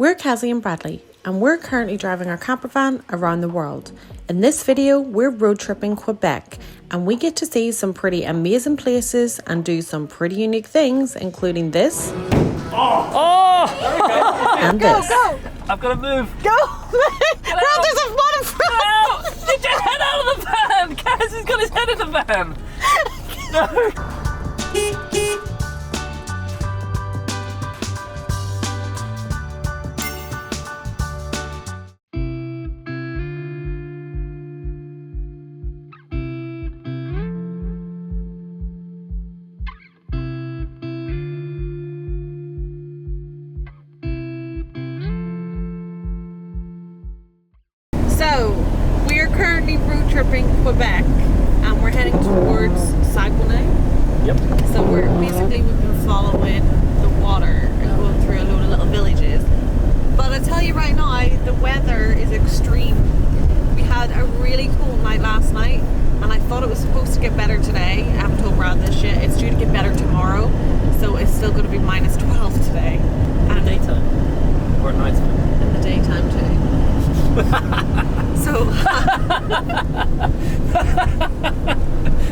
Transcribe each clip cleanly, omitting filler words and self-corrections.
We're Cazzy and Bradley, and we're currently driving our camper van around the world. In this video, we're road tripping Quebec, and we get to see some pretty amazing places and do some pretty unique things, including this. And this. Go! I've got to move. Go! Bro, there's a lot of No! Get your head out of the van! Cazzy's got his head in the van! No! So, we are currently road tripping Quebec, and we're heading towards Saguenay. Yep. So we've been following the water and going through a load of little villages. But I tell you right now, the weather is extreme. We had a really cool night last night, and I thought it was supposed to get better today. I haven't told Brad this yet. It's due to get better tomorrow, so it's still going to be minus 12 today. In the daytime? Or at night time? In the daytime too. So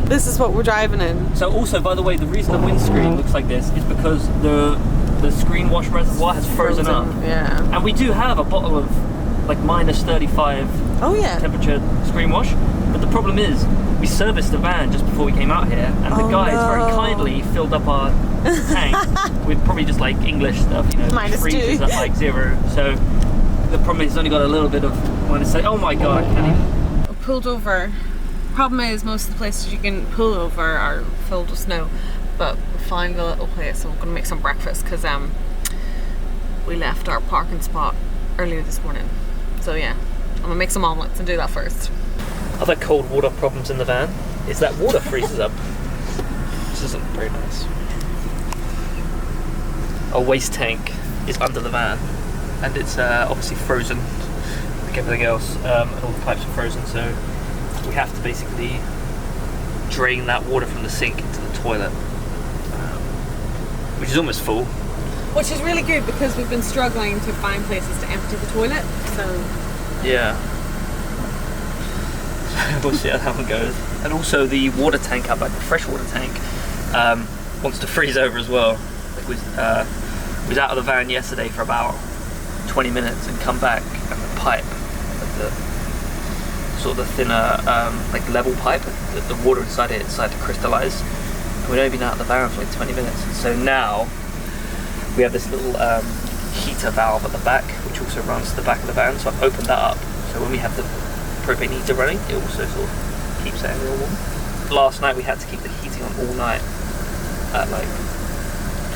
this is what we're driving in. So also, by the way, the reason the windscreen looks like this is because the screen wash reservoir has frozen up. Yeah. And we do have a bottle of like minus 35 temperature screen wash. But the problem is, we serviced the van just before we came out here, and the guys very kindly filled up our tank with probably just like English stuff, you know, minus freezes 2 at like 0. So the problem is it's only got a little bit of minus. Oh my god, I pulled over. Problem is, most of the places you can pull over are filled with snow, but we found a little place, so we're going to make some breakfast because we left our parking spot earlier this morning. So yeah, I'm going to make some omelets and do that first. Other cold water problems in the van is that water freezes up. This isn't very nice. Our waste tank is under the van, and it's obviously frozen like everything else, and all the pipes are frozen, so we have to basically drain that water from the sink into the toilet, which is almost full. Which is really good because we've been struggling to find places to empty the toilet, so... Yeah. We'll see how that one goes. And also the water tank out back, the freshwater tank, wants to freeze over as well. Like was out of the van yesterday for about 20 minutes and come back, and the pipe, like the sort of the thinner, like level pipe, the water inside it decided to crystallize. And we'd only been out of the van for like 20 minutes. And so now we have this little heater valve at the back, which also runs to the back of the van. So I've opened that up. So when we have the propane heater running, it also sort of keeps that real warm. Last night we had to keep the heating on all night at like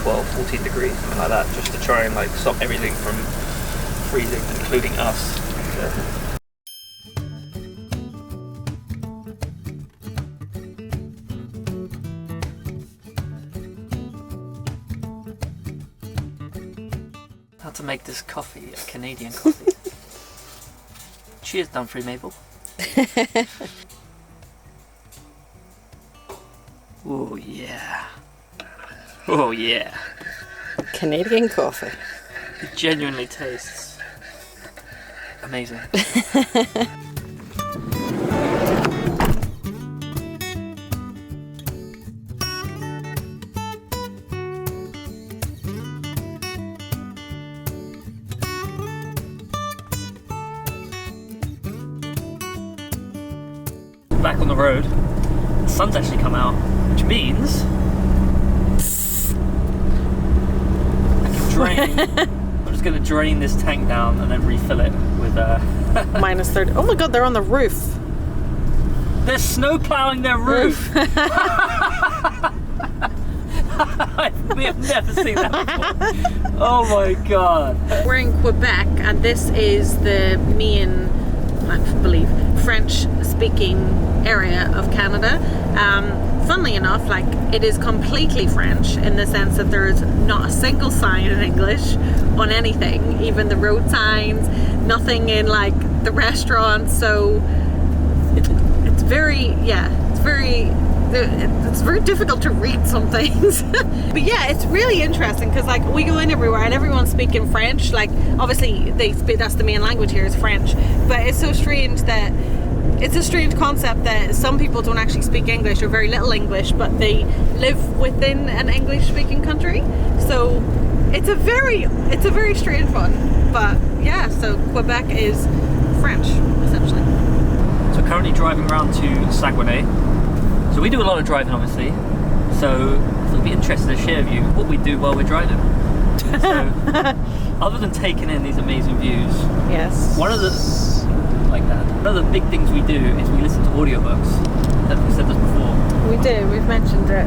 12, 14 degrees, something like that, just to try and like stop everything from freezing, including us. How to make this coffee a Canadian coffee. Cheers, Dumfries Maple. Oh yeah. Oh yeah. Canadian coffee. It genuinely tastes amazing. Back on the road, the sun's actually come out, which means I can drain. I'm just going to drain this tank down and then refill it with minus 30. Oh my god, they're on the roof. They're snow plowing their roof. We have never seen that before. Oh my god. We're in Quebec, and this is the main, I believe, French-speaking area of Canada. Funnily enough, like, it is completely French in the sense that there is not a single sign in English on anything, even the road signs, nothing in like the restaurants. So it's very it's very difficult to read some things. But yeah, it's really interesting because like we go in everywhere and everyone's speaking French. Like obviously that's the main language here is French, but it's so strange that it's a strange concept that some people don't actually speak English or very little English, but they live within an English speaking country. So it's a very strange one. But yeah, so Quebec is French essentially. So we're currently driving around to Saguenay. So we do a lot of driving, obviously. So it'll be interesting to share with you what we do while we're driving. So, other than taking in these amazing views, yes. One of the big things we do is we listen to audiobooks. Have we said this before? We do. We've mentioned it.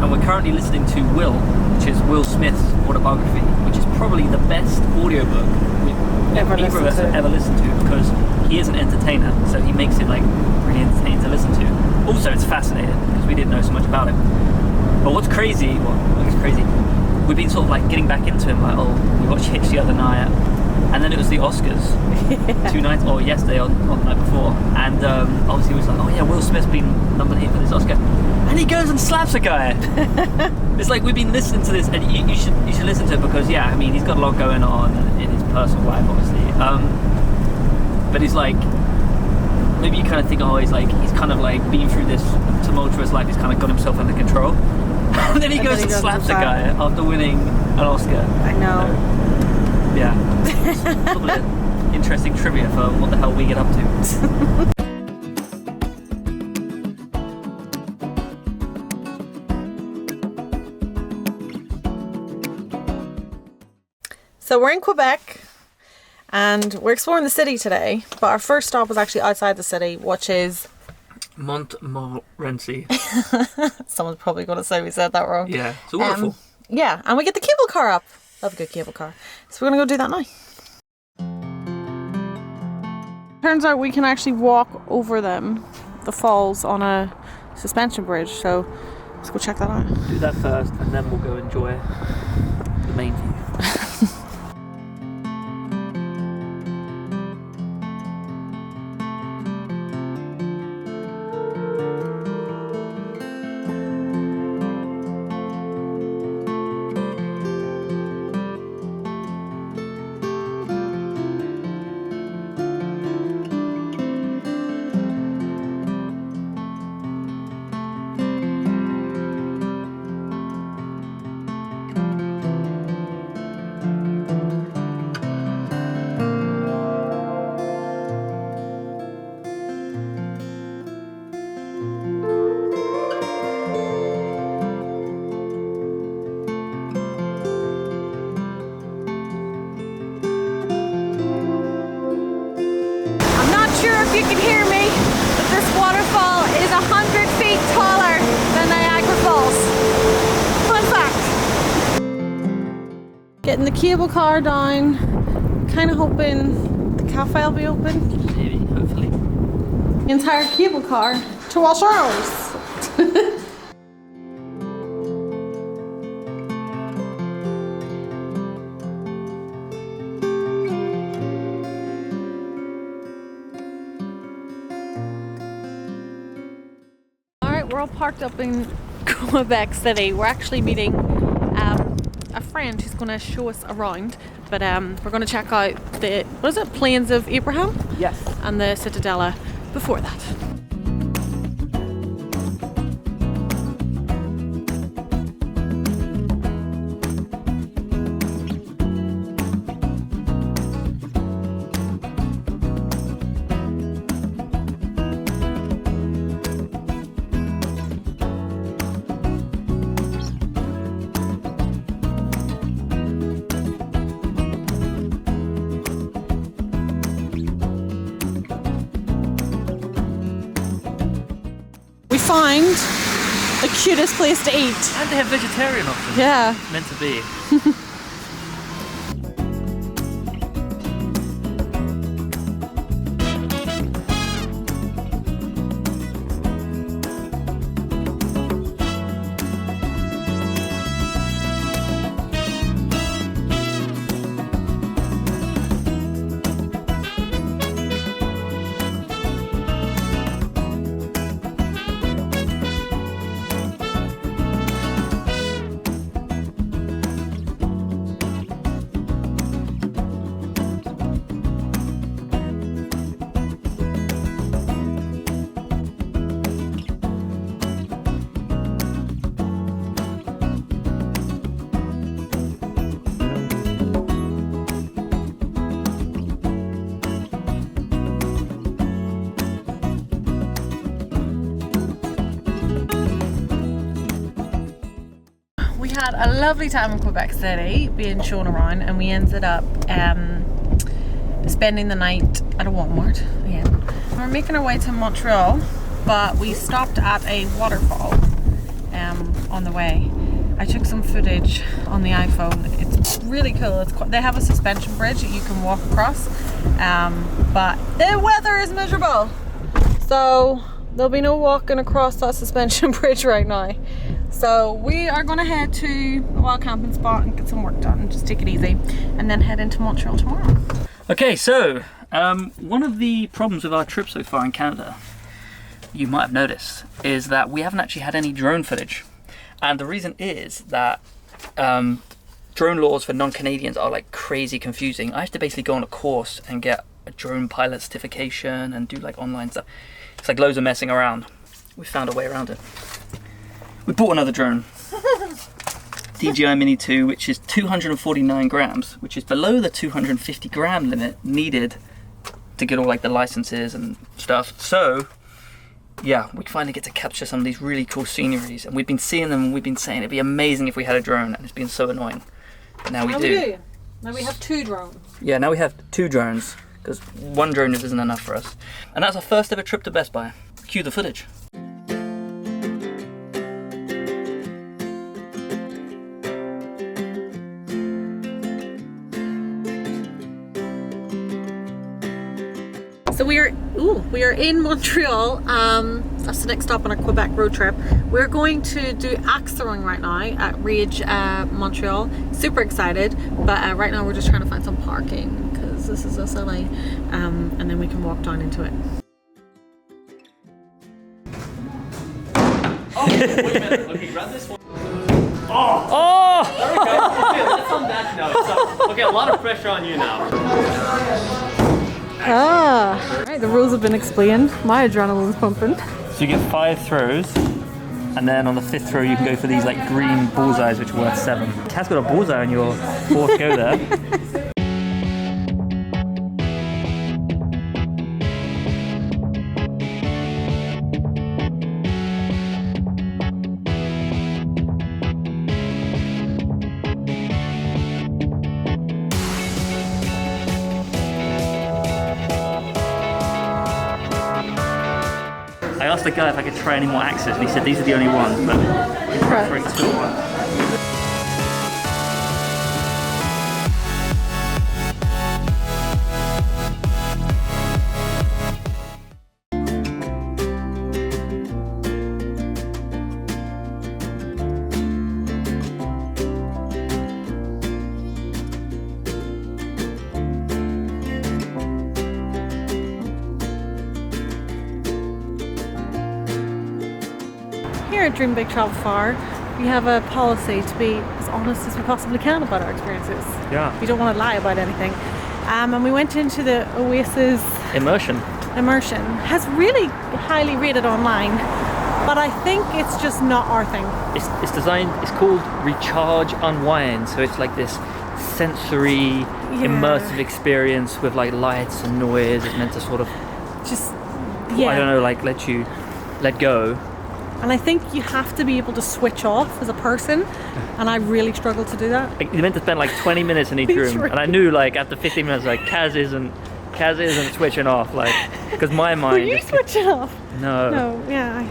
And we're currently listening to Will, which is Will Smith's autobiography, which is probably the best audiobook either of us have ever listened to, because he is an entertainer, so he makes it like really entertaining to listen to. Also, it's fascinating because we didn't know so much about him. But what's crazy, we've been sort of like getting back into him, like, oh, we watched Hitch the other night, and then it was the Oscars 2 nights, or yesterday on the night before, and obviously it was like, oh yeah, Will Smith's been nominated for this Oscar, and he goes and slaps a guy. It's like we've been listening to this, and you should listen to it because yeah, I mean he's got a lot going on in his personal life, obviously, but he's like, maybe you kind of think, oh, he's kind of like been through this tumultuous life, he's kind of got himself under control. And then he goes and slaps a guy after winning an Oscar. I know. So, yeah. It's a little bit interesting trivia for what the hell we get up to. So we're in Quebec and we're exploring the city today, but our first stop was actually outside the city, which is Montmorency. Someone's probably going to say we said that wrong. Yeah, it's wonderful. Yeah, and we get the cable car up. Love a good cable car. So we're going to go do that now. Turns out we can actually walk over the falls on a suspension bridge, so let's go check that out. Do that first and then we'll go enjoy the main view. if you can hear me, but this waterfall is 100 feet taller than Niagara Falls. Fun fact. Getting the cable car down, kind of hoping the cafe will be open. Maybe, hopefully. The entire cable car to wash ours. We're all parked up in Quebec City. We're actually meeting a friend who's going to show us around, but we're going to check out the, what is it, Plains of Abraham? Yes. And the Citadella before that. Find the cutest place to eat. And they have vegetarian options. Yeah. It's meant to be. had a lovely time in Quebec City, being shown around, and we ended up spending the night at a Walmart again. We're making our way to Montreal, but we stopped at a waterfall on the way. I took some footage on the iPhone. It's really cool. They have a suspension bridge that you can walk across, but the weather is miserable, so there'll be no walking across that suspension bridge right now. So we are going to head to a wild camping spot and get some work done, just take it easy, and then head into Montreal tomorrow. Okay, so one of the problems with our trip so far in Canada, you might have noticed, is that we haven't actually had any drone footage. And the reason is that drone laws for non-Canadians are like crazy confusing. I have to basically go on a course and get a drone pilot certification and do like online stuff. It's like loads of messing around. We found a way around it. We bought another drone. DJI Mini 2, which is 249 grams, which is below the 250 gram limit needed to get all like the licenses and stuff. So yeah, we finally get to capture some of these really cool sceneries, and we've been seeing them and we've been saying it'd be amazing if we had a drone, and it's been so annoying. But now we do. Now we have 2 drones. Yeah, now we have 2 drones, because 1 drone isn't enough for us. And that's our first ever trip to Best Buy. Cue the footage. So we are in Montreal. That's the next stop on our Quebec road trip. We're going to do axe throwing right now at Ridge, Montreal. Super excited, but right now we're just trying to find some parking because this is us LA, and then we can walk down into it. Oh, wait a minute. Okay, grab this one. Oh! There we go. Okay, let's on that note. So, okay, a lot of pressure on you now. Alright, the rules have been explained. My adrenaline's pumping. So you get 5 throws, and then on the 5th throw you can go for these like green bullseyes which are worth 7. Kaz got a bullseye on your 4th go there. I asked the guy if I could try any more axes, and he said these are the only ones, but he's preferring 2 ones. Here at Dream Big Travel Far, we have a policy to be as honest as we possibly can about our experiences. Yeah. We don't want to lie about anything. And we went into the Oasis Immersion. Has really highly rated online, but I think it's just not our thing. It's designed, it's called Recharge Unwind, so it's like this sensory, immersive experience with like lights and noise. It's meant to sort of just, I don't know, like let go. And I think you have to be able to switch off as a person, and I really struggle to do that. Like, you're meant to spend like 20 minutes in each room, and I knew like after 15 minutes, like Kaz isn't switching off, like, because my mind. Were you switching off? No, yeah.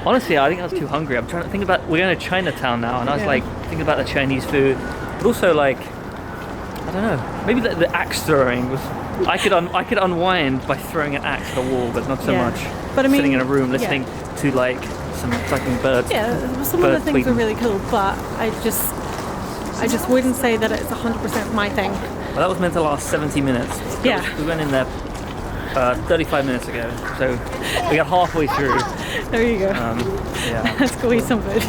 Honestly, I think I was too hungry. I'm trying to think about, we're going to Chinatown now, and I was like thinking about the Chinese food, but also like, I don't know, maybe the axe throwing was. I could unwind by throwing an axe at a wall, but not so much. But I mean, sitting in a room listening to like some fucking birds. Yeah, some of the things are really cool, but I just wouldn't say that it's 100% my thing. Well, that was meant to last 70 minutes. We went in there 35 minutes ago, so we got halfway through. There you go. Let's go eat some food.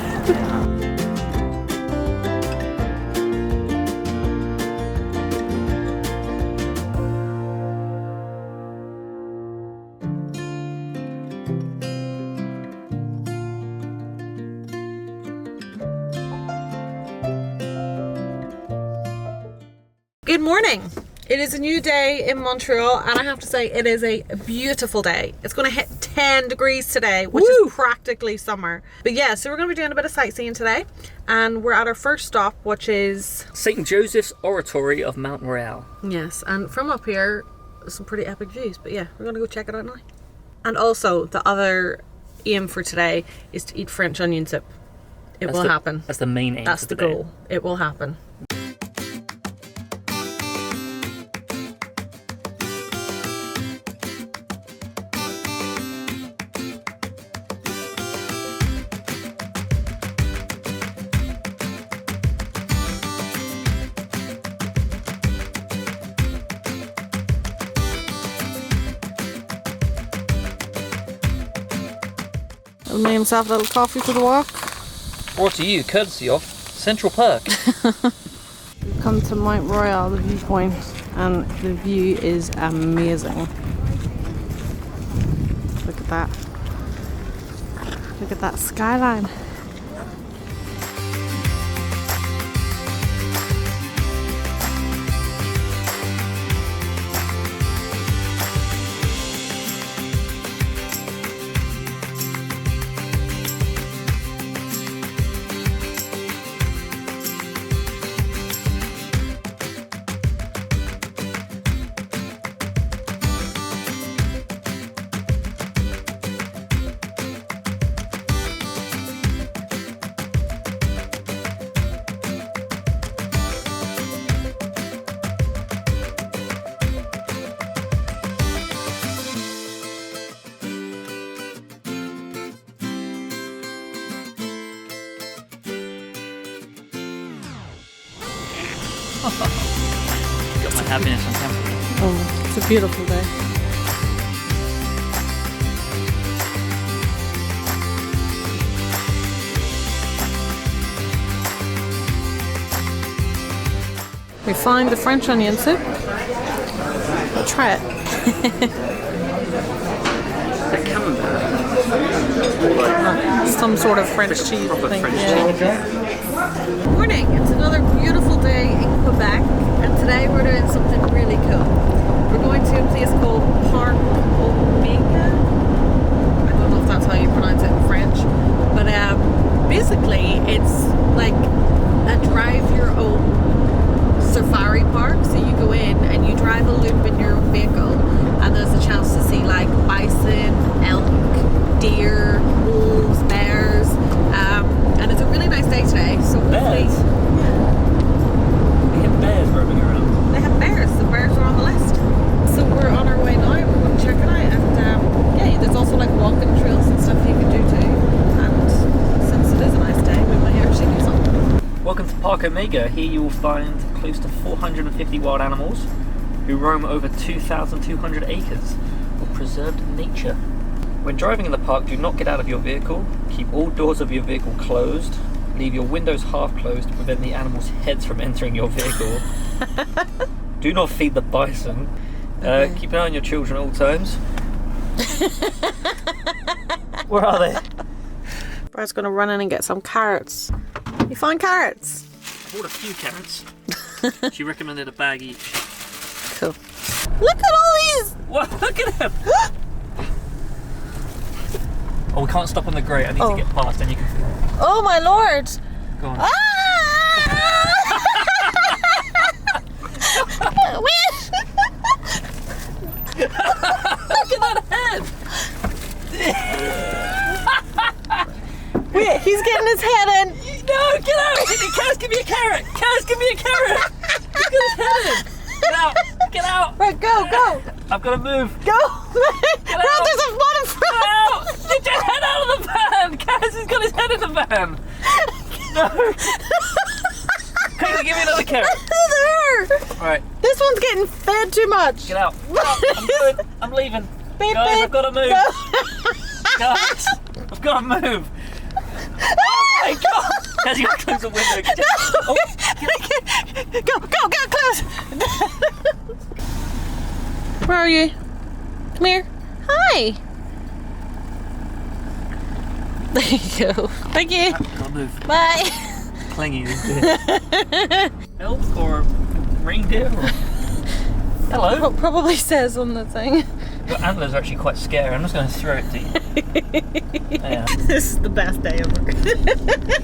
Good morning. It is a new day in Montreal, and I have to say it is a beautiful day. It's going to hit 10 degrees today, which Woo! is practically summer. But yeah, so we're going to be doing a bit of sightseeing today. And we're at our first stop, which is... St. Joseph's Oratory of Montreal. Yes, and from up here, some pretty epic views. But yeah, we're going to go check it out now. And also, the other aim for today is to eat French onion soup. It will happen. That's the main aim. That's for the today. goal. It will happen. I made himself a little coffee for the walk. Brought to you courtesy of Central Park. We've come to Montreal, the viewpoint, and the view is amazing. Look at that. Look at that skyline. Got my happiness on camera. Oh, it's a beautiful day. We find the French onion soup. I'll try it. That camembert. Some sort of French cheese, I Proper think. French Yeah. cheese. Morning, it's another beautiful day in Quebec, and today we're doing something really cool. We're going to a place called Parc Omega. I don't know if that's how you pronounce it in French, but basically it's like a drive your own safari park. So you go in and you drive a loop in your own vehicle, and there's a chance to see like bison, elk, deer, wolves, bears, and it's a really nice day today. So hopefully, Bears? They have bears roaming around. they have bears. The bears are on the list. So we're on our way now. We're going to check it out, and yeah, there's also like walking trails and stuff you can do too. And since it is a nice day, we might actually do something. Welcome to Parc Omega. Here you will find close to 450 wild animals who roam over 2,200 acres of preserved nature. When driving in the park, do not get out of your vehicle. Keep all doors of your vehicle closed. Leave your windows half closed to prevent the animals' heads from entering your vehicle. Do not feed the bison. Okay. Keep an eye on your children at all times. Where are they? Brad's going to run in and get some carrots. You find carrots? I bought a few carrots. She recommended a bag each. Cool. Look at all these! What? Look at them! Oh, we can't stop on the grate. I need to get past, and you can. Oh my lord! Go on. Ah! Look at that head! Wait, he's getting his head in. No, get out! Kaz, give me a carrot! Kaz, give me a carrot! He's got his head in! Get out! Get out! Right, go, go, I've got to move! go! out. Brad, there's a one in Get front. out! Get your head out of the van! Kaz has got his head in the van! No! Quickly, give me another carrot! There. Alright, This one's getting fed too much. get out. I'm going. I'm leaving. Beep, Guys, beep. I've got to move. Go. Guys, I've got to move. Oh my god! Kaz, you got to close the window. Oh, Go, close. Where are you? Come here. Hi. There you go. Thank you. gotta move. Bye. Clingy. Elk or reindeer? Or... Hello. Probably says on the thing. Your antlers are actually quite scary. I'm just going to throw it to you. Yeah. This is the best day ever.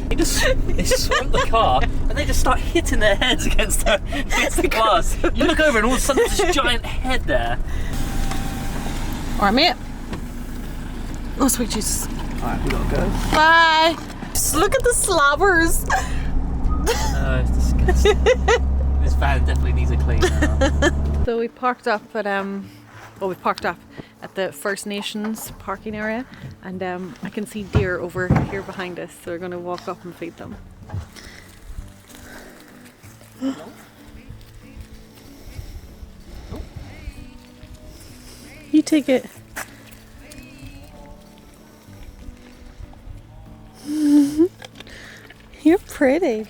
They swamp the car and they just start hitting their heads against the glass. You look over and all of a sudden there's this giant head there. Alright, mate. Oh, sweet Jesus. Alright, we gotta go. Bye. Just look at the slobbers. Oh, it's disgusting. This van definitely needs a clean now. So we parked up at the First Nations parking area, and I can see deer over here behind us, so we're going to walk up and feed them. You take it. You're pretty.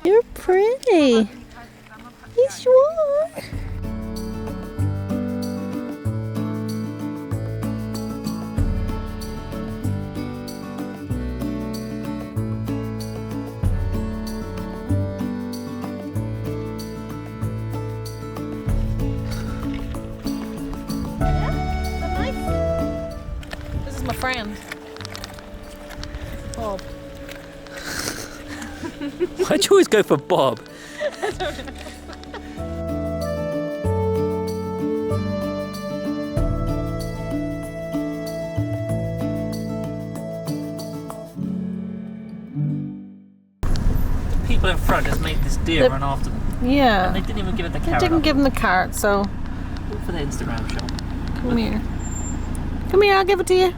You're pretty. Yes, you are. This is my friend, Bob. Why'd you always go for Bob? I don't know. The people in front just made this deer run after them. Yeah. And they didn't even give it the They carrot. didn't give him the carrot, so All for the Instagram shot. come here. Come here, I'll give it to you.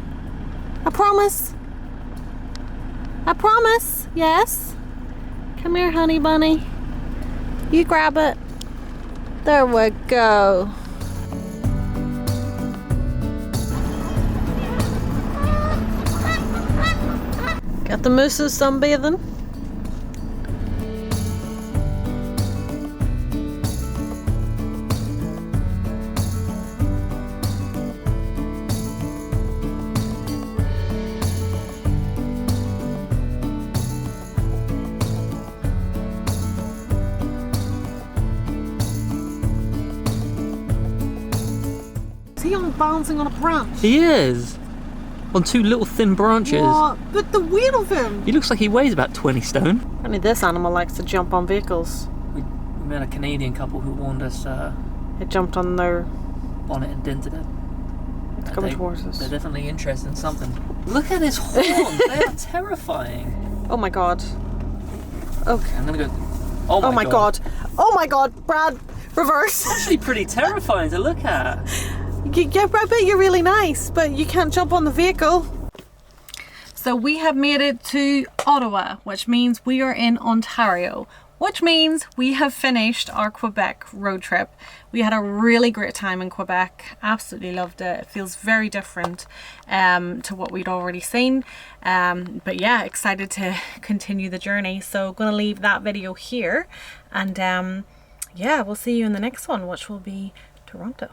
I promise. I promise. Yes. Come here, honey bunny. You grab it. There we go. Got the mooses sunbathing. Is he on bouncing on a branch? He is! On two little thin branches. What? But the weight of him! He looks like he weighs about 20 stone. Only this animal likes to jump on vehicles. We met a Canadian couple who warned us It jumped on their... bonnet and dented it. It's coming towards us. They're definitely interested in something. Look at his horns! They are terrifying. Oh my god. Okay. I'm gonna go... Oh my god. Oh my god, Brad! Reverse! It's actually pretty terrifying to look at. Yeah, I bet you're really nice, but you can't jump on the vehicle. So we have made it to Ottawa, which means we are in Ontario, which means we have finished our Quebec road trip. We had a really great time in Quebec, absolutely loved it. It feels very different to what we'd already seen. But yeah, excited to continue the journey. So gonna leave that video here, and yeah, we'll see you in the next one, which will be Toronto.